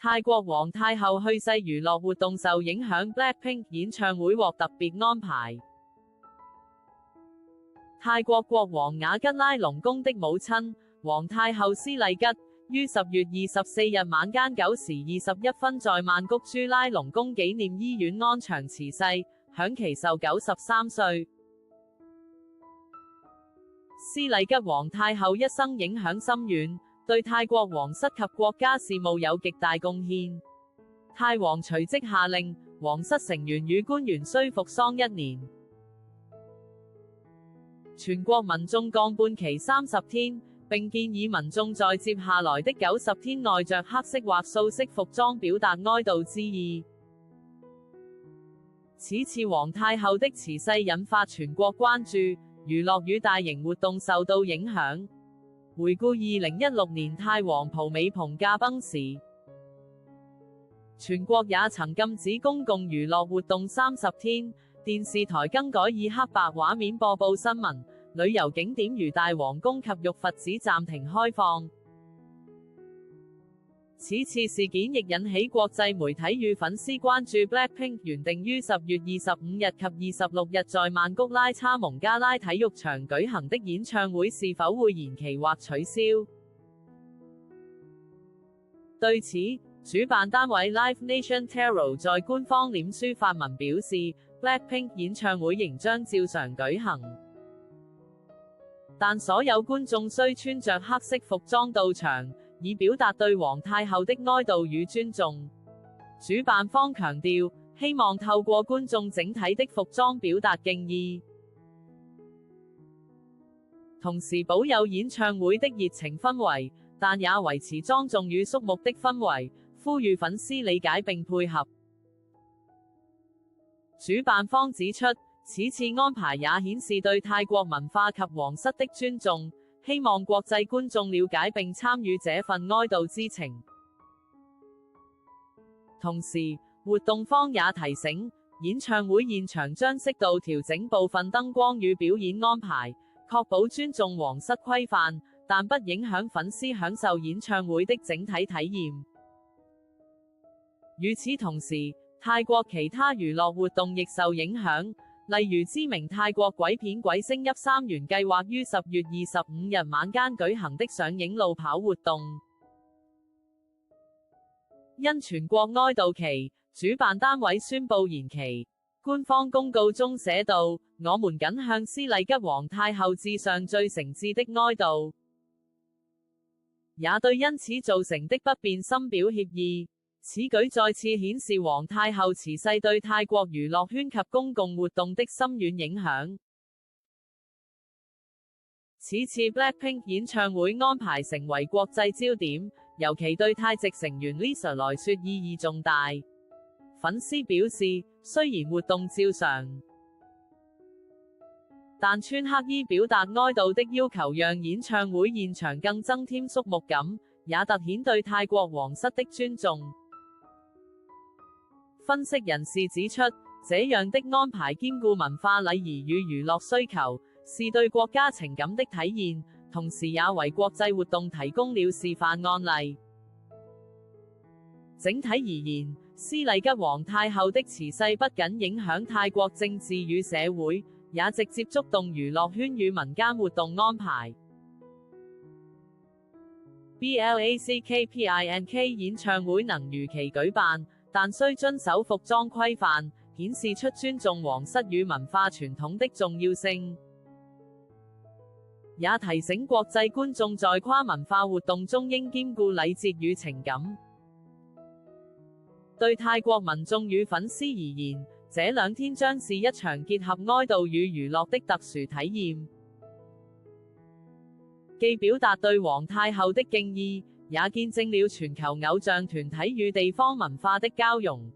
泰國皇太后去世，娛樂活動受影響 ，Blackpink 演唱會獲特別安排。泰國國王雅吉拉隆功的母親，皇太后斯麗吉，於10月24日晚間9時21分在曼谷朱拉隆功紀念醫院安詳辭世，享其壽93歲。斯麗吉皇太后一生影響深遠，對泰國皇室及國家事務有極大貢獻。泰王隨即下令，皇室成員與官員需服喪1年。全國民眾降半旗30天，並建議民眾在接下來的90天內着黑色或素色服裝表達哀悼之意。此次皇太后的辭世引發全國關注，娛樂與大型活動受到影響。回顧2016年泰王蒲美蓬駕崩時，全國也曾禁止公共娛樂活動30天，電視台更改以黑白畫面播報新聞，旅遊景點如大皇宮及玉佛寺暫停開放。此次事件亦引起國際媒體與粉絲關注。Blackpink 原定於10月25日及26日在曼谷拉差蒙加拉體育場舉行的演唱會是否會延期或取消？對此，主辦單位 Live Nation Taro 在官方臉書發文表示 ，Blackpink 演唱會仍將照常舉行，但所有觀眾需穿着黑色服裝到場，以表達對皇太后的哀悼與尊重。主辦方強調，希望透過觀眾整體的服裝表達敬意，同時保有演唱會的熱情氛圍，但也維持莊重與肅穆的氛圍，呼籲粉絲理解並配合。主辦方指出，此次安排也顯示對泰國文化及皇室的尊重，希望國際觀眾了解並參與這份哀悼之情。同時，活動方也提醒，演唱會現場將適度調整部分燈光與表演安排，確保尊重皇室規範，但不影響粉絲享受演唱會的整體體驗。與此同時，泰國其他娛樂活動亦受影響。例如知名泰國鬼片鬼星泣3原計劃於10月25日晚間舉行的上映路跑活動，因全國哀悼期，主辦單位宣布延期。官方公告中寫道：我們謹向斯麗吉皇太后致上最誠摯的哀悼，也對因此造成的不便深表歉意。此舉再次顯示皇太后辭世對泰國娛樂圈及公共活動的深遠影響。此次 Blackpink 演唱會安排成為國際焦點，尤其對泰籍成員 Lisa 來說意義重大。粉絲表示，雖然活動照常，但穿黑衣表達哀悼的要求讓演唱會現場更增添肅穆感，也凸顯對泰國皇室的尊重。分析人士指出，這樣的安排兼顧文化禮儀與娛樂需求，是對國家情感的體現，同時也為國際活動提供了示範案例。整體而言，斯麗吉皇太后的辭世不僅影響泰國政治與社會，也直接觸動娛樂圈與民間活動安排。Blackpink 演唱會能如期舉辦，但需遵守服裝規範，顯示出尊重皇室與文化傳統的重要性，也提醒國際觀眾在跨文化活動中應兼顧禮節與情感。對泰國民眾與粉絲而言，這2天將是一場結合哀悼與娛樂的特殊體驗，既表達對皇太后的敬意，也見證了全球偶像團體與地方文化的交融。